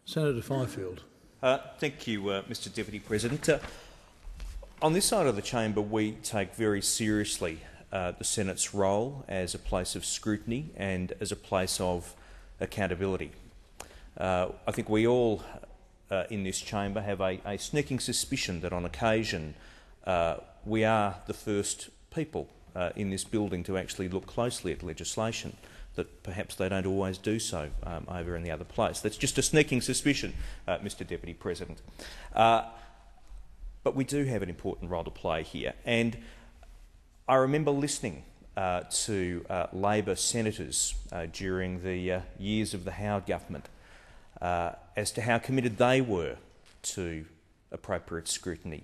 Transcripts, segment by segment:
Senator Fifield. Thank you, Mr Deputy President. On this side of the chamber, we take very seriously the Senate's role as a place of scrutiny and as a place of accountability. I think we all in this chamber have a sneaking suspicion that on occasion we are the first people in this building to actually look closely at legislation, that perhaps they don't always do so over in the other place. That's just a sneaking suspicion, Mr Deputy President. But we do have an important role to play here. And I remember listening to Labor senators during the years of the Howard government as to how committed they were to appropriate scrutiny,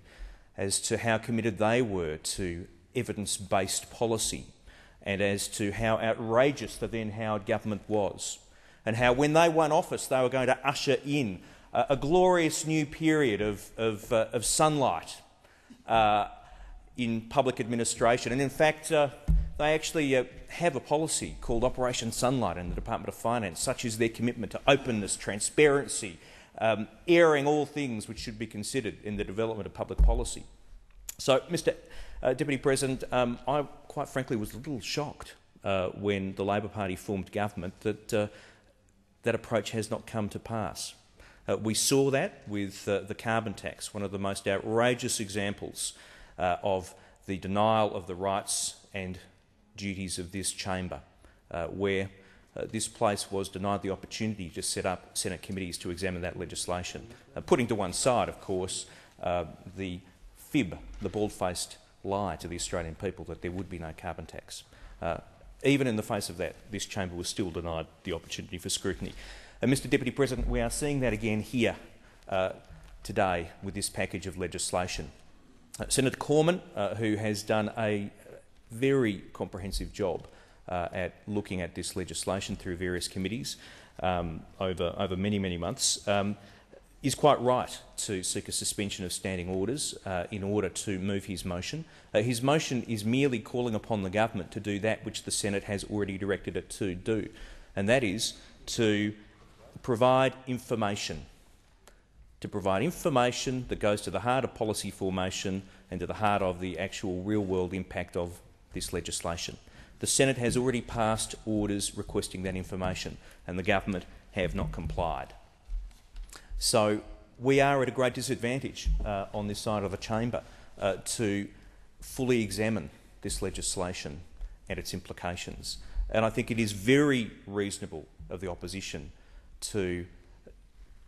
as to how committed they were to evidence-based policy, and as to how outrageous the then Howard government was, and how when they won office they were going to usher in a glorious new period of sunlight in public administration. And in fact, they actually have a policy called Operation Sunlight in the Department of Finance, such as their commitment to openness, transparency, airing all things which should be considered in the development of public policy. So, Mr Deputy President, I quite frankly was a little shocked when the Labor Party formed government that that approach has not come to pass. We saw that with the carbon tax, one of the most outrageous examples of the denial of the rights and duties of this chamber, where this place was denied the opportunity to set up Senate committees to examine that legislation, putting to one side, of course, the fib, the bald-faced lie to the Australian people that there would be no carbon tax. Even in the face of that, this chamber was still denied the opportunity for scrutiny. And Mr Deputy President, we are seeing that again here today with this package of legislation. Senator Cormann, who has done a very comprehensive job at looking at this legislation through various committees over many, many months, is quite right to seek a suspension of standing orders in order to move his motion. His motion is merely calling upon the government to do that which the Senate has already directed it to do, and that is to provide information. To provide information that goes to the heart of policy formation and to the heart of the actual real-world impact of this legislation. The Senate has already passed orders requesting that information, and the government have not complied. So we are at a great disadvantage on this side of the chamber to fully examine this legislation and its implications. And I think it is very reasonable of the opposition to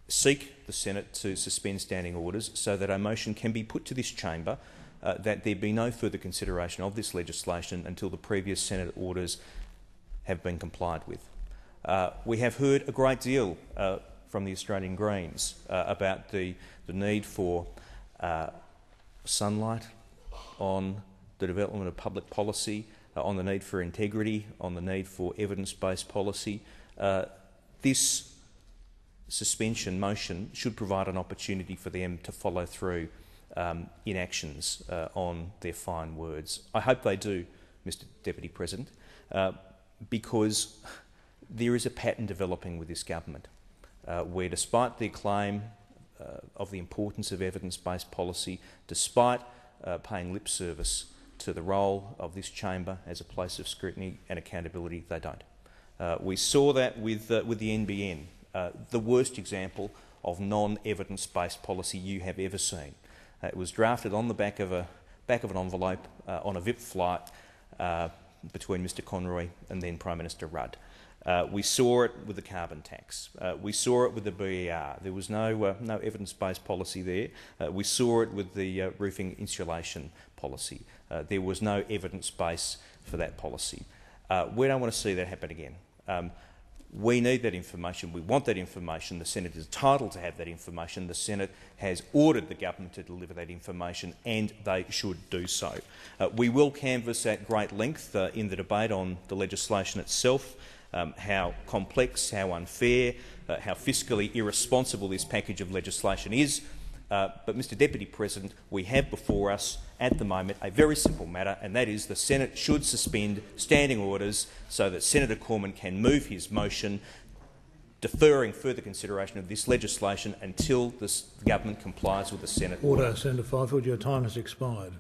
seek the Senate to suspend standing orders so that a motion can be put to this chamber that there be no further consideration of this legislation until the previous Senate orders have been complied with. We have heard a great deal from the Australian Greens about the need for sunlight on the development of public policy, on the need for integrity, on the need for evidence-based policy. This suspension motion should provide an opportunity for them to follow through in actions on their fine words. I hope they do, Mr Deputy President, because there is a pattern developing with this government where, despite their claim of the importance of evidence-based policy, despite paying lip service to the role of this chamber as a place of scrutiny and accountability, they don't. We saw that with the NBN, the worst example of non-evidence-based policy you have ever seen. It was drafted on the back of an envelope on a VIP flight between Mr Conroy and then Prime Minister Rudd. We saw it with the carbon tax. We saw it with the BER. There was no evidence-based policy there. We saw it with the roofing insulation policy. There was no evidence base for that policy. We don't want to see that happen again. We need that information. We want that information. The Senate is entitled to have that information. The Senate has ordered the government to deliver that information, and they should do so. We will canvass at great length in the debate on the legislation itself, how complex, how unfair, how fiscally irresponsible this package of legislation is. But, Mr Deputy President, we have before us at the moment a very simple matter, and that is the Senate should suspend standing orders so that Senator Cormann can move his motion deferring further consideration of this legislation until the government complies with the Senate order. Senator Fifield, your time has expired.